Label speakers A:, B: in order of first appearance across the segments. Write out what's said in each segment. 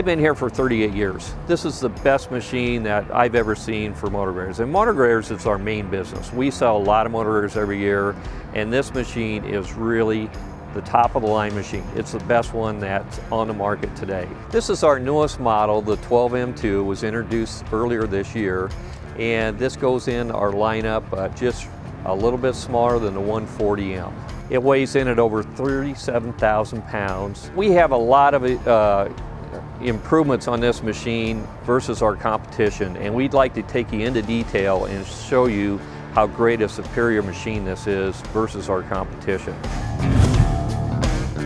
A: I've been here for 38 years. This is the best machine that I've ever seen for motor graders. And motor graders is our main business. We sell a lot of motor graders every year, and this machine is really the top of the line machine. It's the best one that's on the market today. This is our newest model, the 12M2, was introduced earlier this year, and this goes in our lineup just a little bit smaller than the 140M. It weighs in at over 37,000 pounds. We have a lot of improvements on this machine versus our competition, and we'd like to take you into detail and show you how great a superior machine this is versus our competition.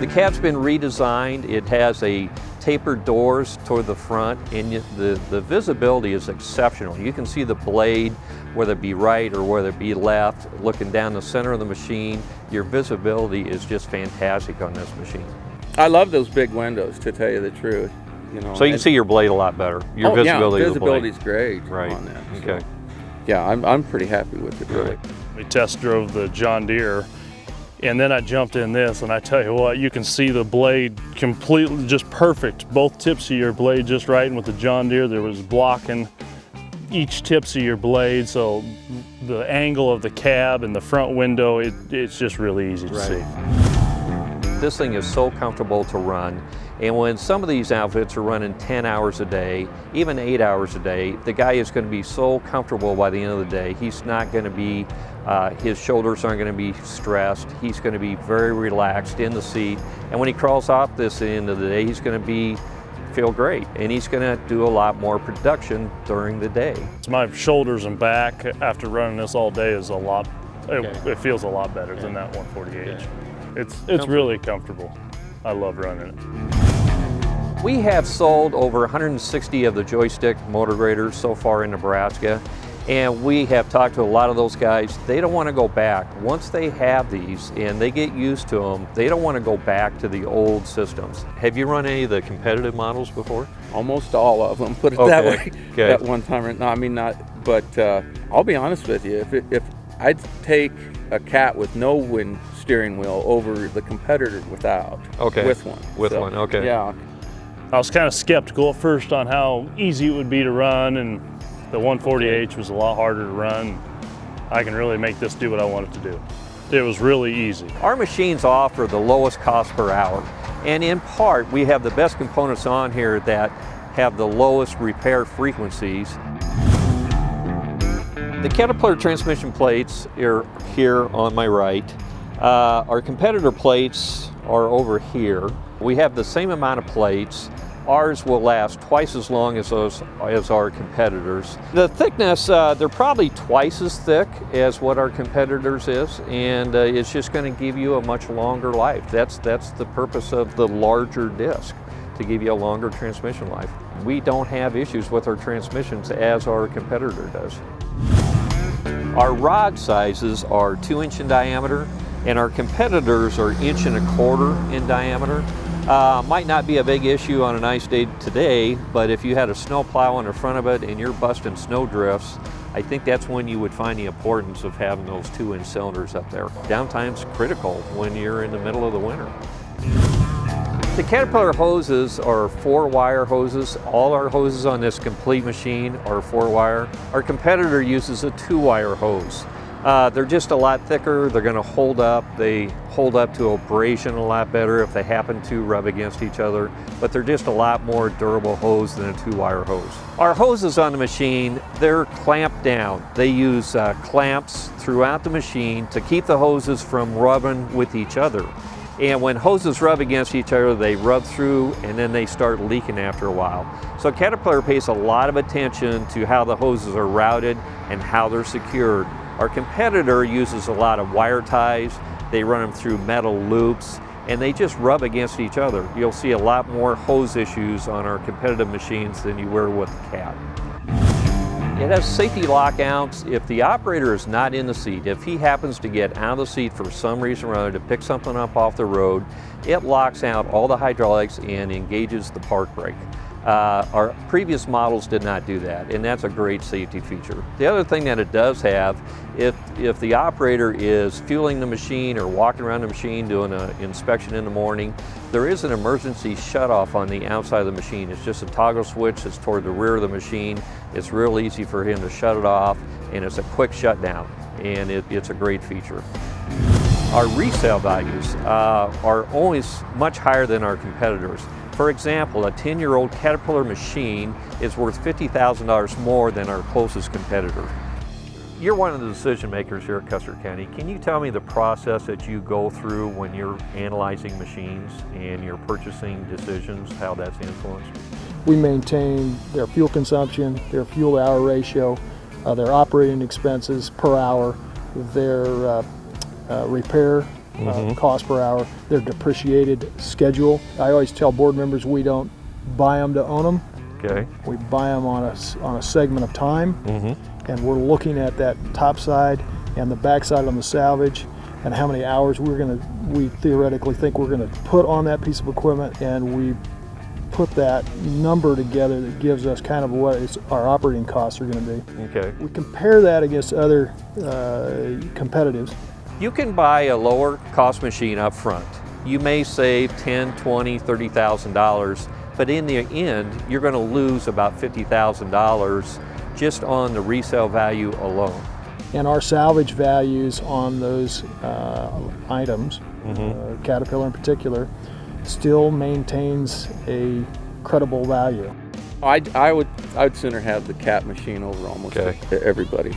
A: The cab's been redesigned. It has a tapered doors toward the front, and the visibility is exceptional. You can see the blade, whether it be right or whether it be left, looking down the center of the machine. Your visibility is just fantastic on this machine.
B: I love those big windows, to tell you the truth. You know,
A: so you can see your blade a lot better. Your visibility,
B: yeah, visibility's great
A: right
B: on that.
A: Okay.
B: So, yeah, I'm pretty happy with it. Really.
C: We test drove the John Deere, and then I jumped in this, and I tell you what, you can see the blade completely just perfect. Both tips of your blade just right, and with the John Deere, there was blocking each tips of your blade, so the angle of the cab and the front window, it's just really easy to see.
A: This thing is so comfortable to run, and when some of these outfits are running 10 hours a day, even 8 hours a day, the guy is going to be so comfortable by the end of the day. He's not going to be, his shoulders aren't going to be stressed. He's going to be very relaxed in the seat, and when he crawls off this at the end of the day, he's going to feel great, and he's going to do a lot more production during the day.
C: So my shoulders and back after running this all day is a lot, it feels a lot better than that 140H. It's really comfortable. I love running it.
A: We have sold over 160 of the joystick motor graders so far in Nebraska, and we have talked to a lot of those guys. They don't want to go back. Once they have these and they get used to them, they don't want to go back to the old systems. Have you run any of the competitive models before?
B: Almost all of them, put it that way. Okay. At one time, no, I mean not, but I'll be honest with you, if I'd take a cat with no steering wheel over the competitor without.
A: Okay.
B: With one.
A: With one, okay.
B: Yeah.
C: I was kind of skeptical at first on how easy it would be to run, and the 140H was a lot harder to run. I can really make this do what I want it to do. It was really easy.
A: Our machines offer the lowest cost per hour, and in part we have the best components on here that have the lowest repair frequencies. The Caterpillar transmission plates are here on my right. Our competitor plates are over here. We have the same amount of plates. Ours will last twice as long as our competitors. The thickness, they're probably twice as thick as what our competitors is, and it's just going to give you a much longer life. That's the purpose of the larger disc, to give you a longer transmission life. We don't have issues with our transmissions as our competitor does. Our rod sizes are 2-inch in diameter, and our competitors are 1.25 inches in diameter. Might not be a big issue on a nice day today, but if you had a snow plow on the front of it and you're busting snow drifts, I think that's when you would find the importance of having those 2-inch cylinders up there. Downtime's critical when you're in the middle of the winter. The Caterpillar hoses are 4-wire hoses. All our hoses on this complete machine are 4-wire. Our competitor uses a 2-wire hose. They're just a lot thicker. They're going to hold up. They hold up to abrasion a lot better if they happen to rub against each other, but they're just a lot more durable hose than a 2-wire hose. Our hoses on the machine, they're clamped down. They use clamps throughout the machine to keep the hoses from rubbing with each other. And when hoses rub against each other, they rub through and then they start leaking after a while. So Caterpillar pays a lot of attention to how the hoses are routed and how they're secured. Our competitor uses a lot of wire ties. They run them through metal loops, and they just rub against each other. You'll see a lot more hose issues on our competitive machines than you will with the Cat. It has safety lockouts. If the operator is not in the seat, if he happens to get out of the seat for some reason or other to pick something up off the road, it locks out all the hydraulics and engages the park brake. Our previous models did not do that, and that's a great safety feature. The other thing that it does have, if if the operator is fueling the machine or walking around the machine doing an inspection in the morning, there is an emergency shut-off on the outside of the machine. It's just a toggle switch that's toward the rear of the machine. It's real easy for him to shut it off, and it's a quick shutdown, and it's a great feature. Our resale values are always much higher than our competitors. For example, a 10-year-old Caterpillar machine is worth $50,000 more than our closest competitor. You're one of the decision makers here at Custer County. Can you tell me the process that you go through when you're analyzing machines and your purchasing decisions, how that's influenced?
D: We maintain their fuel consumption, their fuel hour ratio, their operating expenses per hour, their repair cost per hour, their depreciated schedule. I always tell board members we don't buy them to own them.
A: Okay. We
D: buy them on a segment of time, and we're looking at that top side and the back side on the salvage and how many hours we theoretically think we're gonna put on that piece of equipment, and we put that number together that gives us kind of what our operating costs are going to be.
A: Okay.
D: We compare that against other competitives.
A: You can buy a lower cost machine up front. You may save $10,000, $20,000, $30,000, but in the end, you're going to lose about $50,000 just on the resale value alone.
D: And our salvage values on those items, Caterpillar in particular, still maintains a credible value.
B: I would sooner have the Cat machine over almost everybody.